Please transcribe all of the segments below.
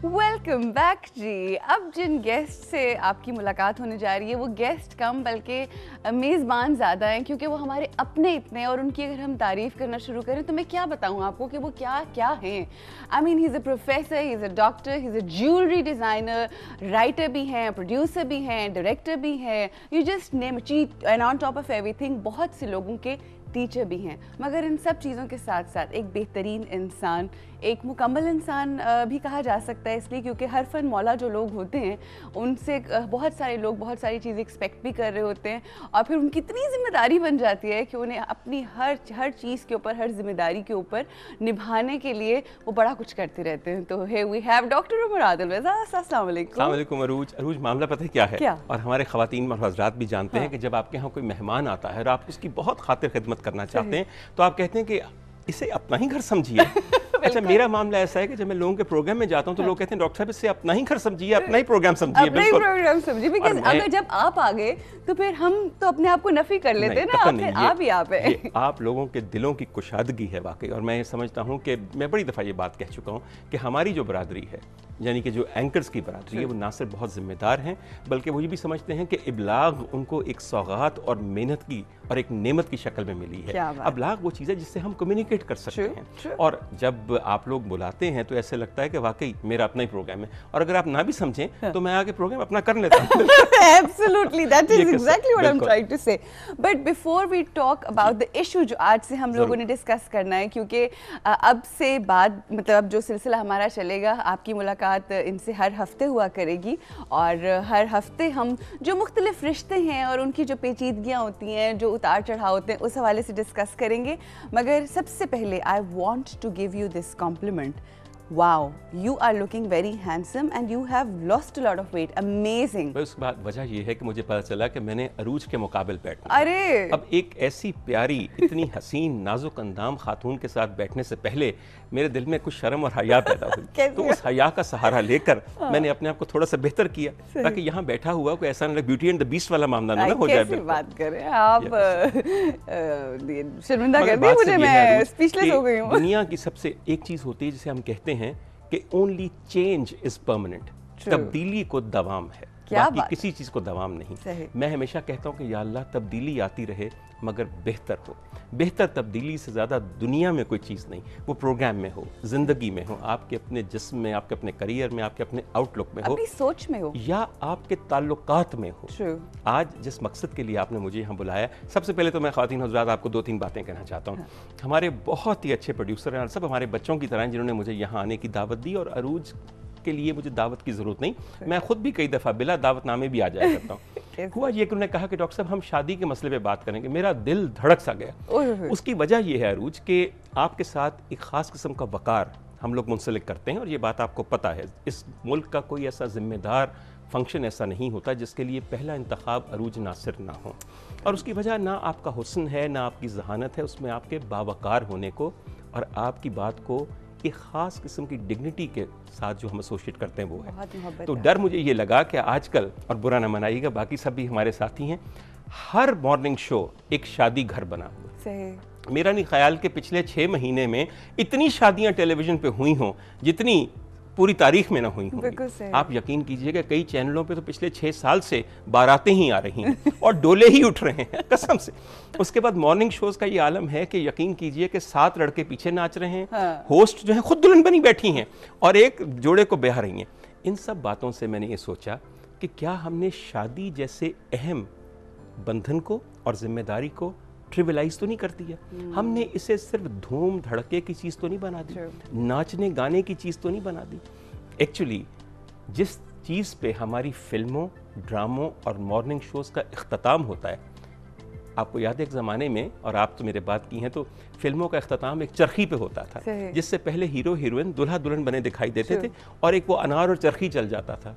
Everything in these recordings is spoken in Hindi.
वेलकम बैक जी। अब जिन गेस्ट से आपकी मुलाकात होने जा रही है वो गेस्ट कम बल्कि मेज़बान ज़्यादा हैं, क्योंकि वो हमारे अपने इतने हैं और उनकी अगर हम तारीफ़ करना शुरू करें तो मैं क्या बताऊं आपको कि वो क्या क्या हैं। I mean he is a professor, he is a doctor, he is a jewellery designer, writer भी हैं, प्रोड्यूसर भी हैं, डायरेक्टर भी हैं, you just name cheat and on top of everything बहुत से लोगों के टीचर भी हैं। मगर इन सब चीज़ों के साथ साथ एक बेहतरीन इंसान, एक मुकम्मल इंसान भी कहा जा सकता है, इसलिए क्योंकि हर फन मौला जो लोग होते हैं उनसे बहुत सारे लोग बहुत सारी चीज़ एक्सपेक्ट भी कर रहे होते हैं और फिर उनकी इतनी जिम्मेदारी बन जाती है कि उन्हें अपनी हर चीज़ के ऊपर, हर जिम्मेदारी के ऊपर निभाने के लिए वो बड़ा कुछ करते रहते हैं। तो here we have doctor Umar Adil Raza. अस्सलाम वालेकुम। अरूज, मामला पता है क्या है? क्या? और हमारे ख़वातीन और हज़रात भी जानते हैं हाँ। कि जब आपके यहाँ कोई मेहमान आता है और आप उसकी बहुत खातिर खिदमत करना चाहते हैं तो आप कहते हैं कि इसे अपना ही घर समझिए। अच्छा, मेरा मामला ऐसा है कि जब मैं लोगों के प्रोग्राम में जाता हूँ तो लोग कहते हैं डॉक्टर साहब इसे अपना ही घर समझिए, अपना ही प्रोग्राम समझिए। अपना ही प्रोग्राम समझिए, बिकॉज़ अगर जब आप आ गए तो फिर हम तो अपने आप को नफी कर लेते हैं ना, आप ही आप है। ये आप लोगों के दिलों की कुशादगी है वाकई। और मैं ये समझता हूँ कि मैं बड़ी दफ़ा ये बात कह चुका हूँ कि हमारी जो बरादरी है, यानी कि जो एंकर्स की बरादरी है, वो ना सिर्फ बहुत जिम्मेदार हैं बल्कि वो ये भी समझते हैं कि इबलाग उनको एक सौगात और मेहनत की और एक नेमत की शक्ल में मिली है। इबलाग वो चीज़ है जिससे हम कम्युनिकेट कर सकते हैं। और जब आप लोग बुलाते हैं तो ऐसे लगता है कि वाकई मेरा अपना ही प्रोग्राम है, और अगर आप ना भी समझें तो मैं आगे प्रोग्राम अपना कर लेता हूँ। Absolutely, that is exactly what I'm trying to say. But before we talk about the issue जो आज से हम लोगों ने डिस्कस करना है, क्योंकि अब से बाद मतलब अब जो सिलसिला हमारा चलेगा, आपकी मुलाकात इनसे हर हफ्ते हुआ करेगी और हर हफ्ते हम जो मुख्तलिफ रिश्ते हैं और उनकी जो पेचीदगियाँ होती हैं, जो उतार चढ़ाव होते हैं, उस हवाले से डिस्कस करेंगे। मगर सबसे पहले I want to give you this compliment. Wow, you are looking very handsome and you have lost a lot of weight. Amazing. उसके बाद वजह यह है कि मुझे पता चला कि मैंने अरूज के मुकाबिल बैठना। अरे! अब एक ऐसी प्यारी, इतनी हसीन, नाजुक अंदाम खातून के साथ बैठने से पहले मेरे दिल में कुछ शर्म और हया पैदा हुई। तो उस हया का सहारा लेकर मैंने अपने आप को थोड़ा सा बेहतर किया ताकि यहाँ बैठा हुआ कोई ऐसा ना ब्यूटी एंड द बीस्ट वाला मामला ना हो जाए। कैसी बात करें आप, शर्मिंदा कर दी मुझे, मैं स्पीचलेस हो गई हूँ। दुनिया की सबसे एक चीज होती है जिसे हम कहते हैं कि ओनली चेंज इज परमानेंट, तब्दीली को दवाम है, बाकी किसी चीज को दवाम नहीं। मैं हमेशा कहता हूँ कि या अल्लाह तब्दीली आती रहे मगर बेहतर हो। बेहतर तब्दीली से ज़्यादा दुनिया में कोई चीज़ नहीं, वो प्रोग्राम में हो, ज़िंदगी में हो, आपके अपने जिस्म में, आपके अपने करियर में, आपके अपने आउटलुक में हो, अपनी सोच में हो, या आपके ताल्लुकात में हो। आज जिस मकसद के लिए आपने मुझे यहाँ बुलाया, सबसे पहले तो मैं ख़वातीन हज़रात आपको 2-3 बातें कहना चाहता हूँ। हमारे बहुत ही अच्छे प्रोड्यूसर हैं और सब हमारे बच्चों की तरह हैं जिन्होंने मुझे यहाँ आने की दावत दी, और अरूज के लिए मुझे दावत की ज़रूरत नहीं, मैं खुद भी कई दफ़ा बिला दावतनामे भी आ जाया करता हूँ। हुआ ये कि उन्होंने कहा कि डॉक्टर साहब हम शादी के मसले पे बात करेंगे, मेरा दिल धड़क सा गया। उसकी वजह ये है अरूज कि आपके साथ एक ख़ास किस्म का वक़ार हम लोग मुंसलिक करते हैं, और ये बात आपको पता है, इस मुल्क का कोई ऐसा जिम्मेदार फंक्शन ऐसा नहीं होता जिसके लिए पहला इंतखाब अरूज नासिर ना हो। और उसकी वजह ना आपका हुस्न है, ना आपकी जहानत है, उसमें आपके बावकार होने को और आपकी बात को एक ख़ास किस्म की डिग्निटी के साथ जो हम एसोसिएट करते हैं वो है। तो डर मुझे ये लगा कि आजकल, और बुरा ना मनाइएगा, बाकी सब भी हमारे साथी हैं, हर मॉर्निंग शो एक शादी घर बना हुआ। मेरा नहीं ख्याल कि पिछले 6 महीने में इतनी शादियां टेलीविजन पे हुई हों जितनी पूरी तारीख में ना हुई होंगी। आप यकीन कीजिएगा कई चैनलों पे तो पिछले 6 साल से बारातें ही आ रही हैं और डोले ही उठ रहे हैं कसम से। उसके बाद मॉर्निंग शोज का ये आलम है कि यकीन कीजिए कि 7 लड़के पीछे नाच रहे हैं, होस्ट जो है खुद दुल्हन बनी बैठी हैं और एक जोड़े को ब्याह रही हैं। इन सब बातों से मैंने ये सोचा कि क्या हमने शादी जैसे अहम बंधन को और जिम्मेदारी को ट्रिविलाइज तो नहीं कर दिया? हमने इसे सिर्फ धूम धड़के की चीज़ तो नहीं बना दी, नाचने गाने की चीज़ तो नहीं बना दी। एक्चुअली जिस चीज़ पे हमारी फिल्मों, ड्रामों और मॉर्निंग शोज़ का इख्तिताम होता है, आपको याद है एक ज़माने में, और आप तो मेरे बात की हैं, तो फिल्मों का इख्तिताम एक चरखी पे होता था जिससे पहले हीरो हीरोइन दूल्हा दुल्हन बने दिखाई देते थे और एक वो अनार और चरखी चल जाता था।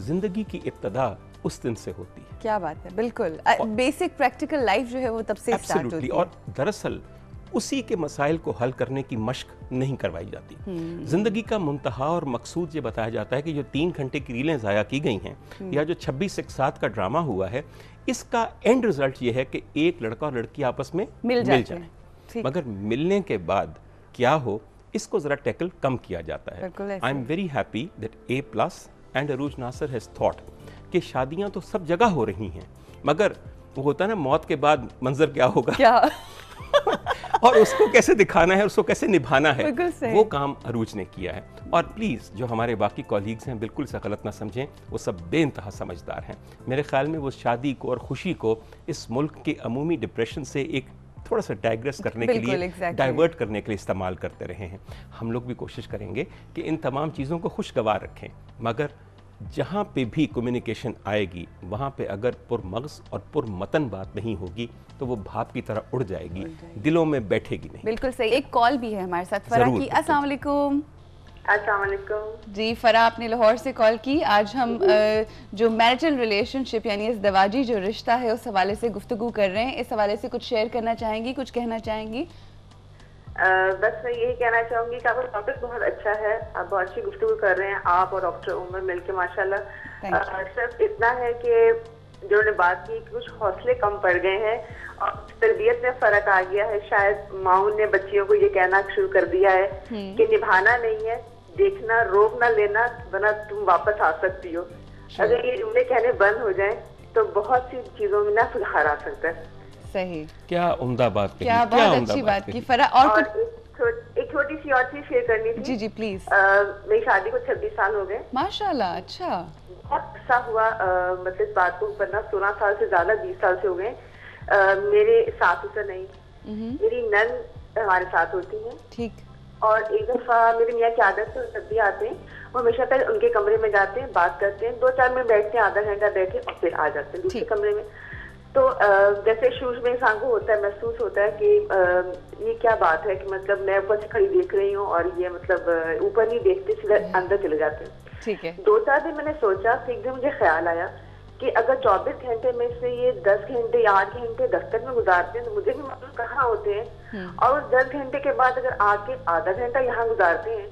जिंदगी की इब्तदा उस दिन से होती है। क्या बात है, बिल्कुल बेसिक प्रैक्टिकल लाइफ जो है वो तब से स्टार्ट होती है। और दरअसल उसी के मसाइल को हल करने की मश्क नहीं करवाई जाती। जिंदगी का मुंतहा और मकसूद ये बताया जाता है कि जो 3 घंटे की रीलें ज़ाया की गई हैं या जो 26/7 का ड्रामा हुआ है, इसका एंड रिजल्ट ये है कि एक लड़का और लड़की आपस में मिल जाए। मगर मिलने के बाद क्या हो, इसको ज़रा टैकल कम किया जाता है। I am very happy that A+ and Arooj Nasar has thought कि शादियाँ तो सब जगह हो रही हैं, मगर वो होता है ना, मौत के बाद मंजर क्या होगा, क्या और उसको कैसे दिखाना है, उसको कैसे निभाना है, वो काम अरूज ने किया है। और प्लीज़ जो हमारे बाकी कॉलीग्स हैं बिल्कुल से गलत ना समझें, वो सब बेइंतहा समझदार हैं। मेरे ख्याल में वो शादी को और खुशी को इस मुल्क के अमूमी डिप्रेशन से एक थोड़ा सा डाइग्रेस करने के लिए, डाइवर्ट करने के लिए इस्तेमाल करते रहे हैं। हम लोग भी कोशिश करेंगे कि इन तमाम चीज़ों को खुशगवार रखें, मगर जहाँ पे भी कम्युनिकेशन आएगी वहाँ पे अगर पुरमग़ज़ और पुरमतन बात नहीं होगी तो वो भाप की तरह उड़ जाएगी, दिलों में बैठेगी नहीं। बिल्कुल सही। एक कॉल भी है हमारे साथ, फरा की। अस्सलाम वालेकुम। अस्सलाम वालेकुम जी फरा, आपने लाहौर से कॉल की। आज हम जो मैरिटल रिलेशनशिप यानी इस दवाजी जो रिश्ता है उस हवाले से गुफ्तगू कर रहे हैं। इस हवाले से कुछ शेयर करना चाहेंगी, कुछ कहना चाहेंगी? बस मैं यही कहना चाहूंगी कि आपका टॉपिक बहुत अच्छा है, आप बहुत अच्छी गुफ्तगू कर रहे हैं, आप और डॉक्टर उमर मिलके माशाल्लाह। सिर्फ इतना है कि जो उन्होंने बात की कुछ हौसले कम पड़ गए हैं और तरबियत में फर्क आ गया है। शायद माऊन ने बच्चियों को ये कहना शुरू कर दिया है कि निभाना नहीं है, देखना, रोक ना लेना, वरना तुम वापस आ सकती हो। अगर ये जुमले कहने बंद हो जाए तो बहुत सी चीजों में ना सुधार आ सकता है। सही, क्या उम्दा बात कही, क्या बहुत अच्छी बात की फरा। और एक छोटी सी और चीज शेयर करनी थी। जी जी प्लीज। मेरी शादी को 26 साल हो गए माशाल्लाह। अच्छा, बहुत अच्छा हुआ। मतलब इस बात को 15-16 साल से ज्यादा 20 साल से हो गए। मेरे सास ससुर नहीं, मेरी नन हमारे साथ होती है। ठीक। और एक दफा मेरे मियाँ की आदत से जब भी आते हैं वो हमेशा पहले उनके कमरे में जाते हैं, बात करते हैं, 2-4 मिनट बैठते हैं, आधा घंटा बैठे और फिर आ जाते हैं दूसरे कमरे में। तो जैसे शुरू में इंसान को होता है, महसूस होता है कि ये क्या बात है कि मतलब मैं ऊपर से खड़ी देख रही हूँ और ये मतलब ऊपर नहीं देखते, सीधा अंदर चले जाते हैं। ठीक है। 2-4 दिन मैंने सोचा, फिर एकदम मुझे ख्याल आया कि अगर 24 घंटे में से ये 10 घंटे या 8 घंटे दफ्तर में गुजारते हैं तो मुझे भी मतलब कहाँ होते हैं, और उस 10 घंटे के बाद अगर आके आधा घंटा यहाँ गुजारते हैं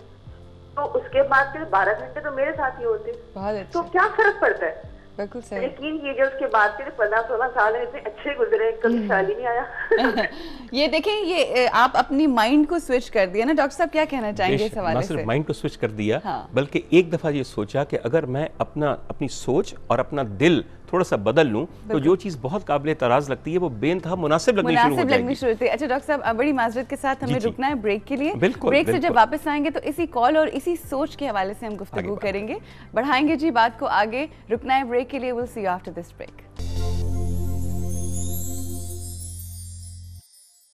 तो उसके बाद फिर 12 घंटे तो मेरे साथ ही होते हैं। तो क्या फर्क पड़ता है? बिल्कुल सही। लेकिन ये जो उसके बाद फिर 15-16 साल इतने अच्छे गुजरे, कभी ख्याल ही नहीं आया। ये देखें, ये आप अपनी माइंड को स्विच कर दिया ना डॉक्टर साहब, क्या कहना चाहेंगे इस हवाले से? सिर्फ माइंड को स्विच कर दिया, बल्कि एक दफा ये सोचा कि अगर मैं अपनी सोच और अपना दिल थोड़ा सा बदल लूं तो जो चीज बहुत काबिले तराज लगती है वो बेइंतहा मुनासिब लगनी शुरू हो जाएगी। अच्छा डॉक्टर साहब, बड़ी माजरत के साथ हमें रुकना है ब्रेक के लिए। ब्रेक से जब वापस आएंगे तो इसी कॉल और इसी सोच के हवाले से हम गुफ्तगू करेंगे, बढ़ाएंगे जी बात को आगे। रुकना है ब्रेक के लिए। Will see you after this break.